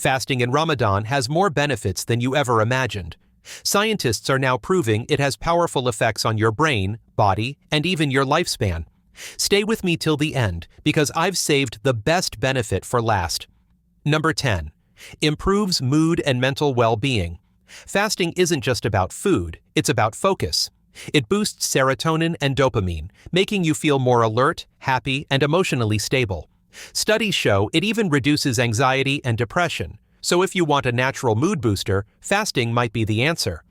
Fasting in Ramadan has more benefits than you ever imagined. Scientists are now proving it has powerful effects on your brain, body, and even your lifespan. Stay with me till the end, because I've saved the best benefit for last. Number 10. Improves mood and mental well-being. Fasting isn't just about food, it's about focus. It boosts serotonin and dopamine, making you feel more alert, happy, and emotionally stable. Studies show it even reduces anxiety and depression, so if you want a natural mood booster, fasting might be the answer.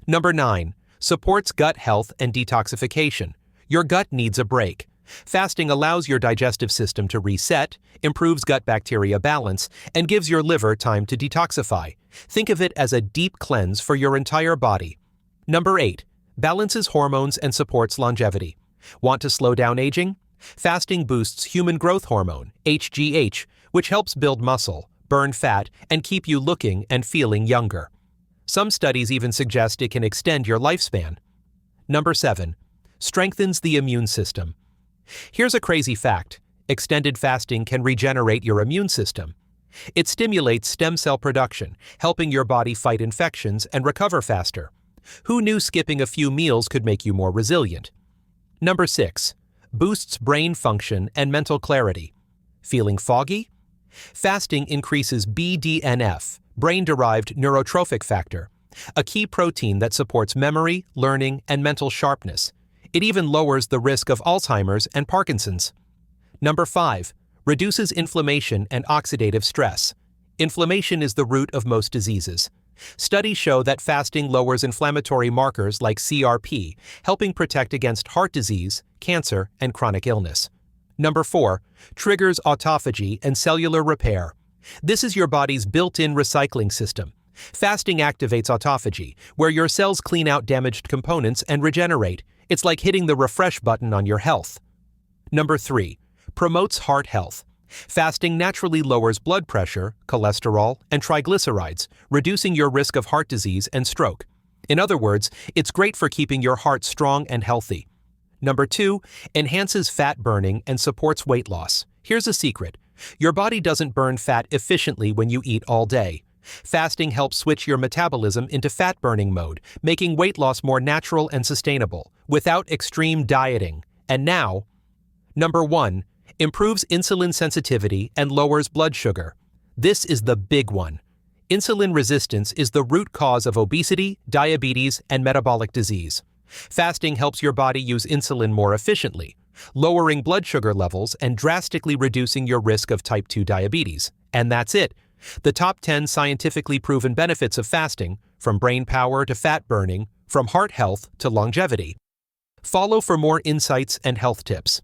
Number 9. Supports gut health and detoxification. Your gut needs a break. Fasting allows your digestive system to reset, improves gut bacteria balance, and gives your liver time to detoxify. Think of it as a deep cleanse for your entire body. Number 8. Balances hormones and supports longevity. Want to slow down aging? Fasting boosts human growth hormone, HGH, which helps build muscle, burn fat, and keep you looking and feeling younger. Some studies even suggest it can extend your lifespan. Number 7. Strengthens the immune system. Here's a crazy fact. Extended fasting can regenerate your immune system. It stimulates stem cell production, helping your body fight infections and recover faster. Who knew skipping a few meals could make you more resilient? Number 6. Boosts brain function and mental clarity. Feeling foggy? Fasting increases BDNF, brain-derived neurotrophic factor, a key protein that supports memory, learning, and mental sharpness. It even lowers the risk of Alzheimer's and Parkinson's. Number 5. Reduces inflammation and oxidative stress. Inflammation is the root of most diseases. Studies show that fasting lowers inflammatory markers like CRP, helping protect against heart disease, cancer, and chronic illness. Number 4. Triggers autophagy and cellular repair. This is your body's built-in recycling system. Fasting activates autophagy, where your cells clean out damaged components and regenerate. It's like hitting the refresh button on your health. Number 3. Promotes heart health. Fasting naturally lowers blood pressure, cholesterol, and triglycerides, reducing your risk of heart disease and stroke. In other words, it's great for keeping your heart strong and healthy. Number 2. Enhances fat burning and supports weight loss. Here's a secret. Your body doesn't burn fat efficiently when you eat all day. Fasting helps switch your metabolism into fat-burning mode, making weight loss more natural and sustainable, without extreme dieting. And now, Number 1. Improves insulin sensitivity and lowers blood sugar. This is the big one. Insulin resistance is the root cause of obesity, diabetes, and metabolic disease. Fasting helps your body use insulin more efficiently, lowering blood sugar levels and drastically reducing your risk of type 2 diabetes. And that's it. The top 10 scientifically proven benefits of fasting, from brain power to fat burning, from heart health to longevity. Follow for more insights and health tips.